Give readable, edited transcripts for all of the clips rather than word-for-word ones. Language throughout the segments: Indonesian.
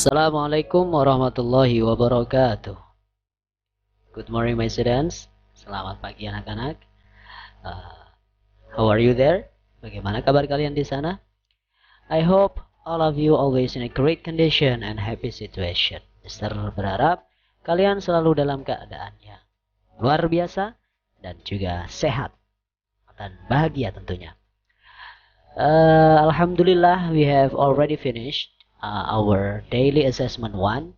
Assalamualaikum warahmatullahi wabarakatuh. Good morning, my students. Selamat pagi, anak-anak. Uh, how are you there? Bagaimana kabar kalian di sana? I hope all of you always in a great condition and happy situation. Mister berharap kalian selalu dalam keadaannya luar biasa dan juga sehat dan bahagia tentunya. Alhamdulillah, we have already finished our daily assessment 1.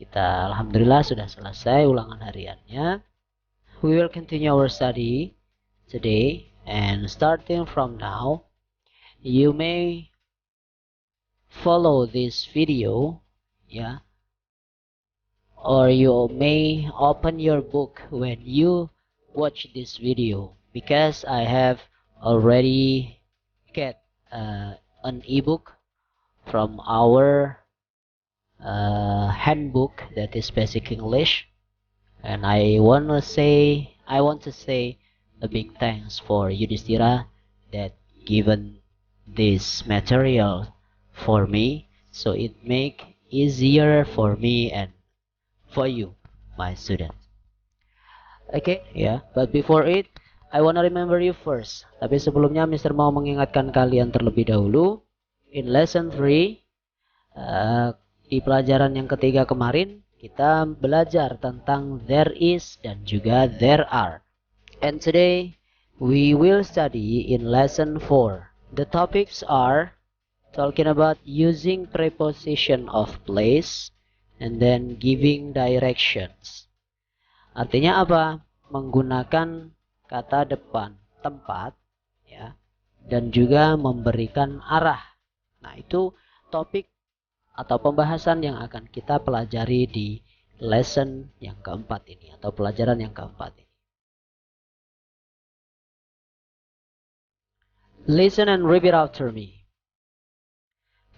Kita alhamdulillah sudah selesai ulangan hariannya. We will continue our study today, and starting from now, you may follow this video, yeah, or you may open your book when you watch this video, because I have already get an ebook from our handbook that is basic English, and I want to say a big thanks for Yudhistira that given this material for me, so it make easier for me and for you, my students. Okay, yeah. But before it, I wanna remember you first. Tapi sebelumnya, Mister mau mengingatkan kalian terlebih dahulu. In lesson 3, di pelajaran yang ketiga kemarin, kita belajar tentang there is dan juga there are. And today, we will study in lesson 4. The topics are talking about using preposition of place and then giving directions. Artinya apa? Menggunakan kata depan tempat, ya, dan juga memberikan arah. Nah, itu topik atau pembahasan yang akan kita pelajari di lesson yang keempat ini atau pelajaran yang keempat ini. Listen and repeat after me.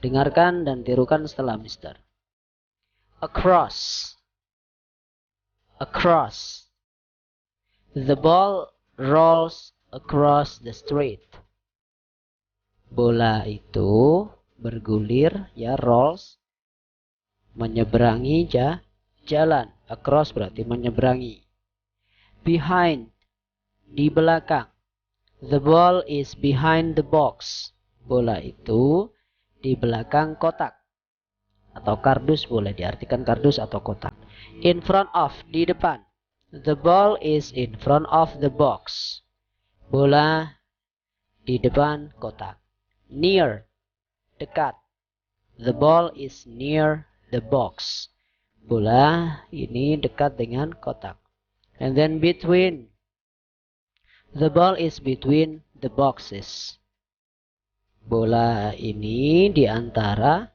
Dengarkan dan tirukan setelah Mister. Across. Across. The ball rolls across the street. Bola itu bergulir, ya, rolls, menyeberangi jalan. Across berarti menyeberangi. Behind, di belakang. The ball is behind the box. Bola itu di belakang kotak. Atau kardus, boleh diartikan kardus atau kotak. In front of, di depan. The ball is in front of the box. Bola di depan kotak. Near, dekat. The ball is near the box. Bola ini dekat dengan kotak. And then between. The ball is between the boxes. Bola ini di antara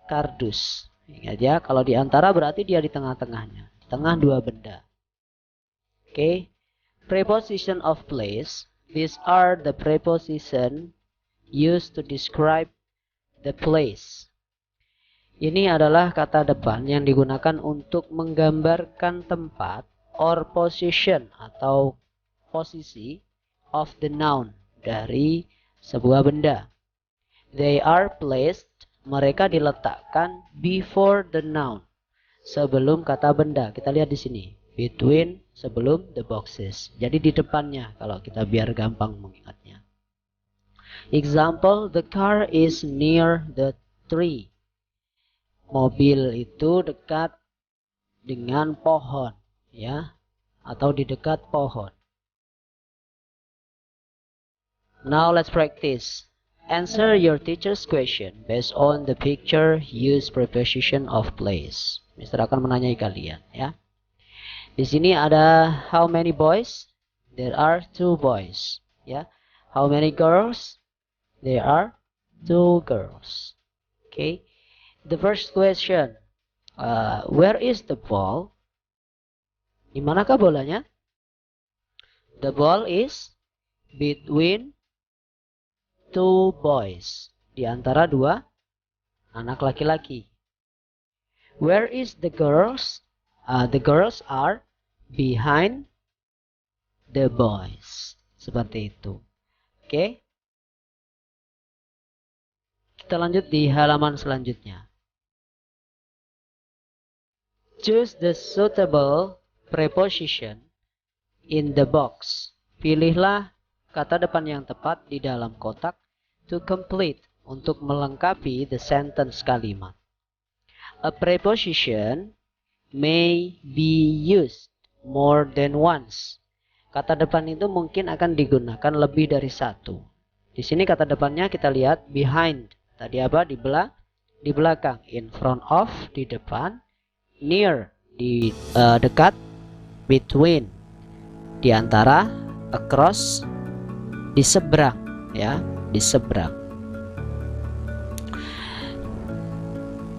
kardus. Ingat ya, kalau di antara berarti dia di tengah-tengahnya. Di tengah dua benda. Okay. Preposition of place. These are the preposition used to describe the place. Ini adalah kata depan yang digunakan untuk menggambarkan tempat or position atau posisi of the noun dari sebuah benda. They are placed, mereka diletakkan before the noun, sebelum kata benda. Kita lihat di sini, between, sebelum the boxes. Jadi di depannya kalau kita biar gampang mengingatnya. Example, the car is near the tree. Mobil itu dekat dengan pohon, ya, atau di dekat pohon. Now let's practice. Answer your teacher's question based on the picture. Use preposition of place. Mister akan menanyai kalian, ya. Di sini ada how many boys? There are 2 boys, ya. How many girls? There are 2 girls. Okay. The first question, where is the ball? Di manakah bolanya? The ball is between 2 boys. Di antara 2 anak laki-laki. Where is the girls? The girls are behind the boys. Seperti itu. Oke. Kita lanjut di halaman selanjutnya. Choose the suitable preposition in the box. Pilihlah kata depan yang tepat di dalam kotak to complete, untuk melengkapi the sentence kalimat. A preposition may be used more than once. Kata depan itu mungkin akan digunakan lebih dari satu. Di sini kata depannya kita lihat behind. Tadi apa? Di belakang. In front of, di depan. Near, di dekat. Between, di antara. Across, di seberang, ya, di seberang.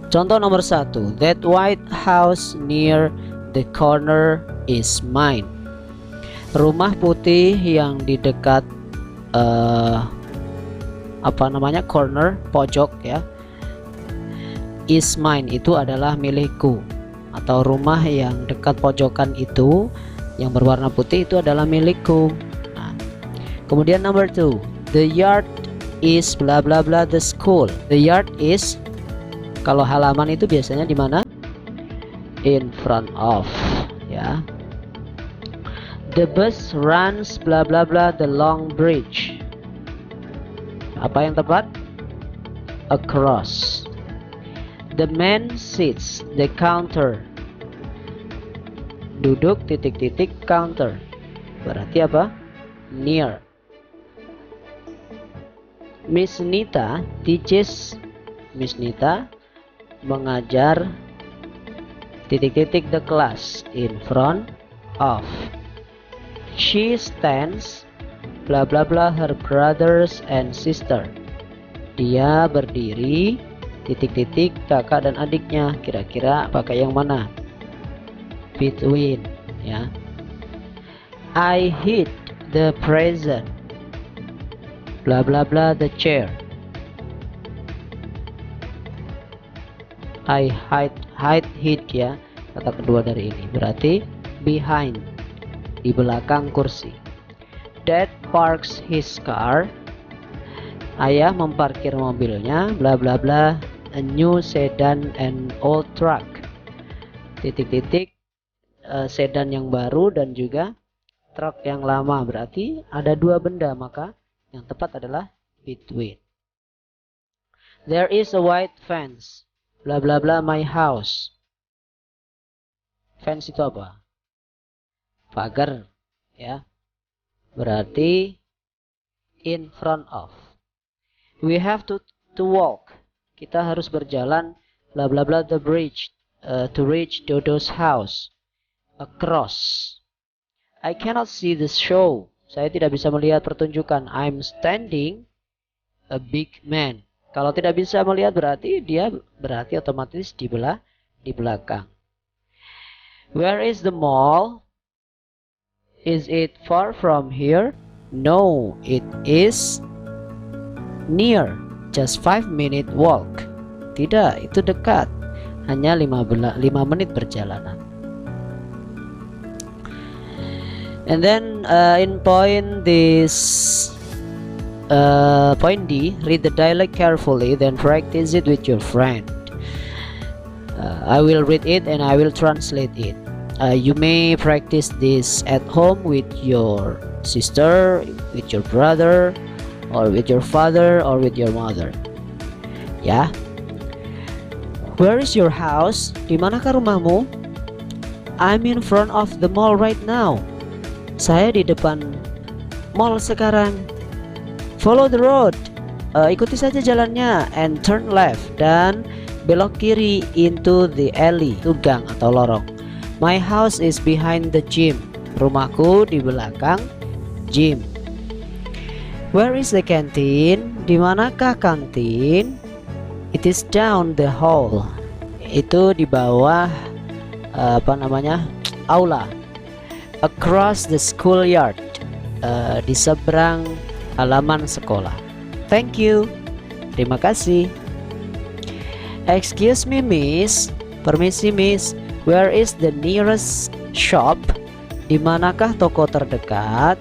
Contoh nomor 1. That white house near the corner is mine. Rumah putih yang di dekat corner, pojok, ya, is mine, itu adalah milikku. Atau rumah yang dekat pojokan itu yang berwarna putih itu adalah milikku. Nah, kemudian number 2. The yard is bla bla bla the school. The yard is, kalau halaman itu biasanya di mana? In front of, ya. The bus runs bla bla bla the long bridge. Apa yang tepat? Across. The man sits the counter. Duduk titik-titik counter. Berarti apa? Near. Miss Nita teaches. Miss Nita mengajar titik-titik the class. In front of. She stands bla bla bla her brothers and sister. Dia berdiri titik-titik kakak dan adiknya. Kira-kira pakai yang mana? Between, ya. I hit the present bla bla bla the chair. I hit, ya, kata kedua dari ini. Berarti behind, di belakang kursi. Dad parks his car. Ayah memparkir mobilnya bla bla bla a new sedan and old truck. Titik-titik sedan yang baru dan juga truk yang lama. Berarti ada dua benda, maka yang tepat adalah between. There is a white fence bla bla bla my house. Fence itu apa? Pagar, ya. Berarti in front of. We have to walk. Kita harus berjalan bla bla bla the bridge to reach Dodo's house. Across. I cannot see the show. Saya tidak bisa melihat pertunjukan. I'm standing a big man. Kalau tidak bisa melihat berarti otomatis di belakang. Where is the mall? Is it far from here? No, it is near. Just 5-minute walk. Tidak, itu dekat. Hanya 5 menit perjalanan. And then in point D, read the dialect carefully, then practice it with your friend. I will read it and I will translate it. You may practice this at home with your sister, with your brother, or with your father, or with your mother. Ya. Where is your house? Di manakah rumahmu? I'm in front of the mall right now. Saya di depan mall sekarang. Follow the road. Ikuti saja jalannya and turn left, dan belok kiri into the alley, itu gang atau lorong. My house is behind the gym. Rumahku di belakang gym. Where is the canteen? Di manakah kantin? It is down the hall. Itu di bawah aula. Across the schoolyard. Di seberang halaman sekolah. Thank you. Terima kasih. Excuse me, miss. Permisi, miss. Where is the nearest shop? Di manakah toko terdekat?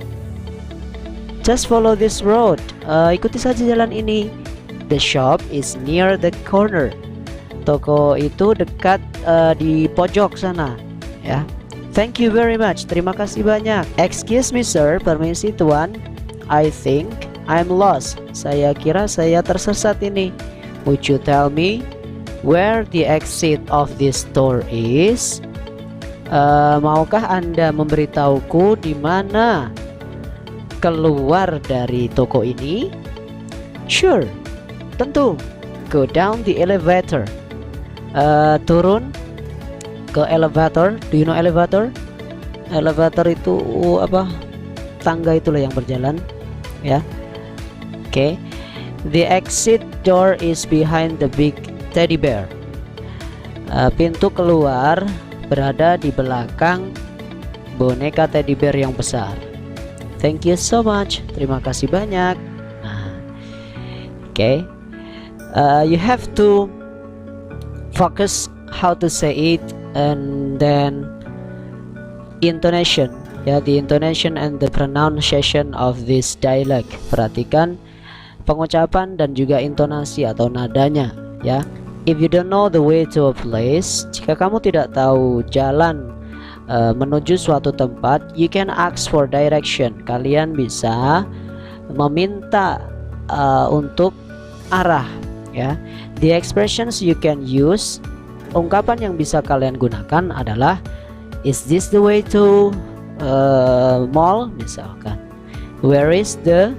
Just follow this road. Ikuti saja jalan ini. The shop is near the corner. Toko itu dekat di pojok sana, ya. Thank you very much. Terima kasih banyak. Excuse me sir, permisi tuan. I think I'm lost. Saya kira saya tersesat ini. Would you tell me where the exit of this store is? Maukah Anda memberitahuku di mana keluar dari toko ini? Sure, tentu. Go down the elevator. Turun ke elevator. Do you know elevator? Elevator itu apa? Tangga itulah yang berjalan, ya. Oke. The exit door is behind the big teddy bear. Pintu keluar berada di belakang boneka teddy bear yang besar. Thank you so much. Terima kasih banyak. Oke. You have to focus how to say it, and then intonation, ya, the intonation and the pronunciation of this dialect. Perhatikan pengucapan dan juga intonasi atau nadanya, ya. If you don't know the way to a place, jika kamu tidak tahu jalan menuju suatu tempat, you can ask for direction. Kalian bisa meminta untuk arah, ya. The expressions you can use, ungkapan yang bisa kalian gunakan adalah is this the way to mall, misalkan. Where is the,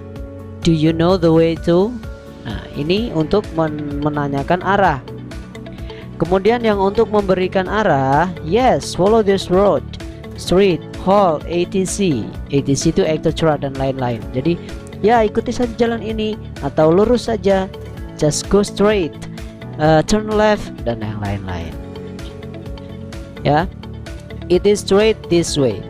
do you know the way to? Nah, ini untuk menanyakan arah. Kemudian yang untuk memberikan arah, yes, follow this road, street, hall, ATC. ATC itu etc dan lain-lain. Jadi ya, ikuti saja jalan ini atau lurus saja, just go straight, turn left dan yang lain-lain, ya. It is straight this way.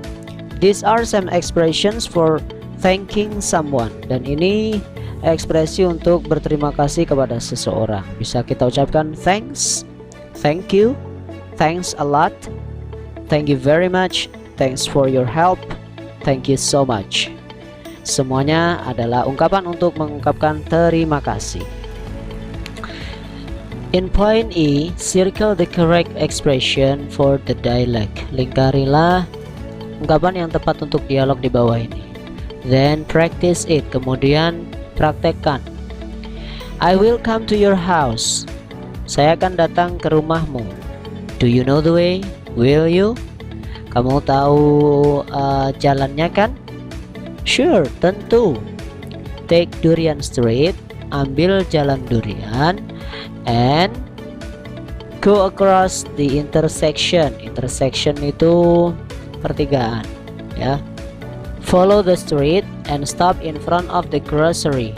These are some expressions for thanking someone. Dan ini ekspresi untuk berterima kasih kepada seseorang. Bisa kita ucapkan thanks, thank you, thanks a lot, thank you very much, thanks for your help, thank you so much. Semuanya adalah ungkapan untuk mengungkapkan terima kasih. In point E, circle the correct expression for the dialect. Lingkarilah ungkapan yang tepat untuk dialog di bawah ini. Then practice it. Kemudian praktekkan. I will come to your house. Saya akan datang ke rumahmu. Do you know the way? Will you? Kamu tahu jalannya kan? Sure, tentu. Take Durian Street. Ambil jalan durian. And go across the intersection. Intersection itu pertigaan, ya. Follow the street and stop in front of the grocery.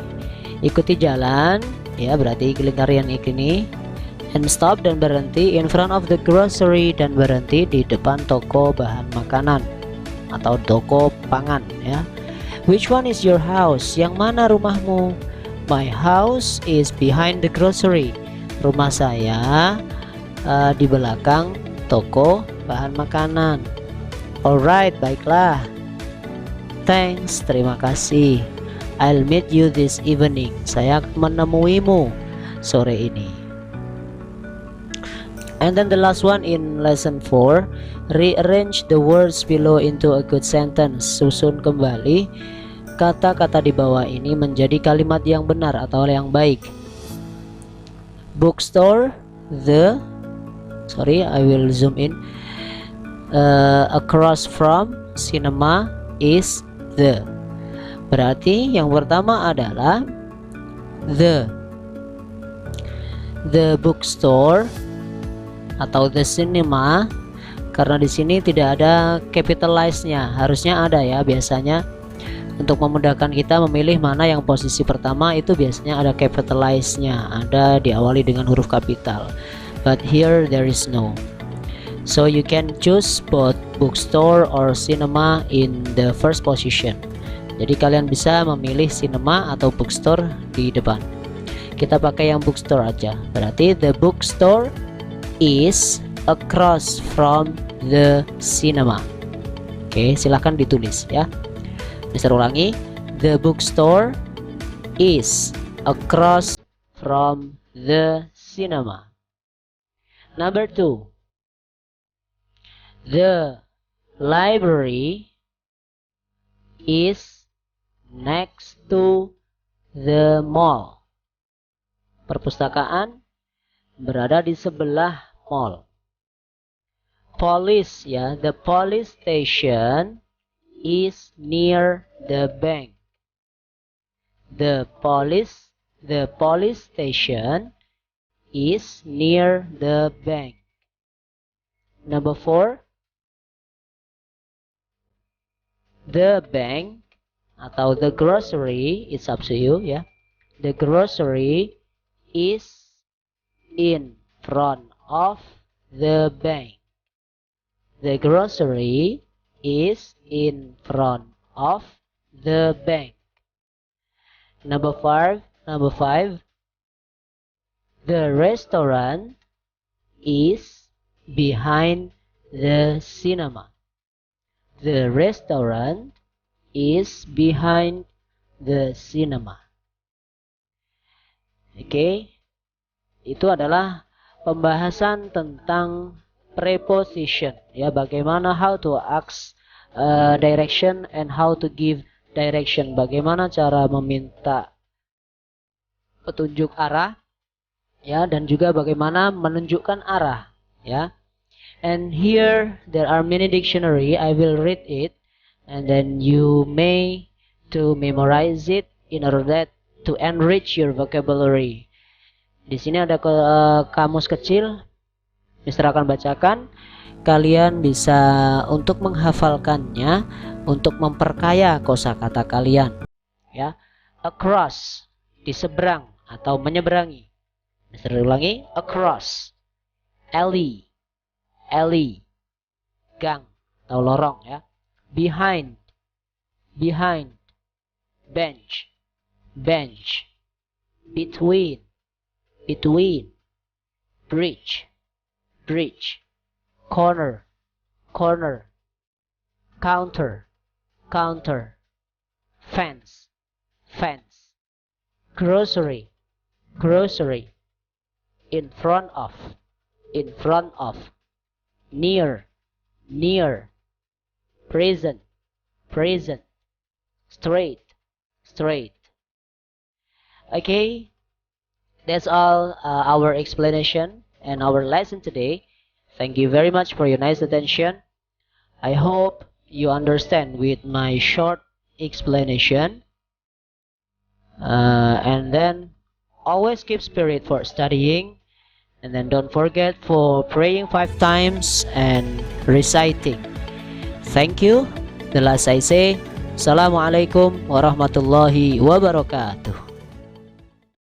Ikuti jalan, ya, berarti lingkaran ini. And stop dan berhenti in front of the grocery, dan berhenti di depan toko bahan makanan atau toko pangan, ya. Which one is your house? Yang mana rumahmu? My house is behind the grocery. Rumah saya di belakang toko bahan makanan. Alright, baiklah. Thanks, terima kasih. I'll meet you this evening. Saya akan menemuimu sore ini. And then the last one in lesson 4, rearrange the words below into a good sentence. Susun kembali kata-kata di bawah ini menjadi kalimat yang benar atau yang baik. Bookstore, I will zoom in. Across from, cinema is the. Berarti yang pertama adalah the bookstore atau the cinema, karena di sini tidak ada capitalize-nya. Harusnya ada, ya, biasanya. Untuk memudahkan kita memilih mana yang posisi pertama, itu biasanya ada capitalize-nya, ada diawali dengan huruf kapital. But here there is no. So you can choose both bookstore or cinema in the first position. Jadi kalian bisa memilih cinema atau bookstore di depan. Kita pakai yang bookstore aja. Berarti the bookstore is across from the cinema. Oke, silahkan ditulis, ya. Bisa ulangi. The bookstore is across from the cinema. Number 2. The library is next to the mall. Perpustakaan berada di sebelah mall. Police, ya, the police station is near the bank. The police station is near the bank. Number 4. The bank atau the grocery, it's up to you, ya. The grocery is in front of the bank. The grocery is in front of the bank. Number 5. The restaurant is behind the cinema. The restaurant is behind the cinema. Oke. Itu adalah pembahasan tentang preposition, ya, bagaimana how to ask direction and how to give direction, bagaimana cara meminta petunjuk arah, ya, dan juga bagaimana menunjukkan arah, ya. And here there are many dictionary. I will read it and then you may to memorize it in order that to enrich your vocabulary. Di sini ada kamus kecil. Mister akan bacakan, kalian bisa untuk menghafalkannya, untuk memperkaya kosakata kalian, ya. Across, di seberang atau menyeberangi. Mister ulangi, across. Alley, gang atau lorong, ya. Behind, bench, between, bridge, corner, counter, fence, grocery, in front of, near, present, straight. Okay, that's all our explanation and our lesson today. Thank you very much for your nice attention. I hope you understand with my short explanation. And then always keep spirit for studying. And then don't forget for praying 5 times and reciting. Thank you. The last I say, Assalamualaikum warahmatullahi wabarakatuh.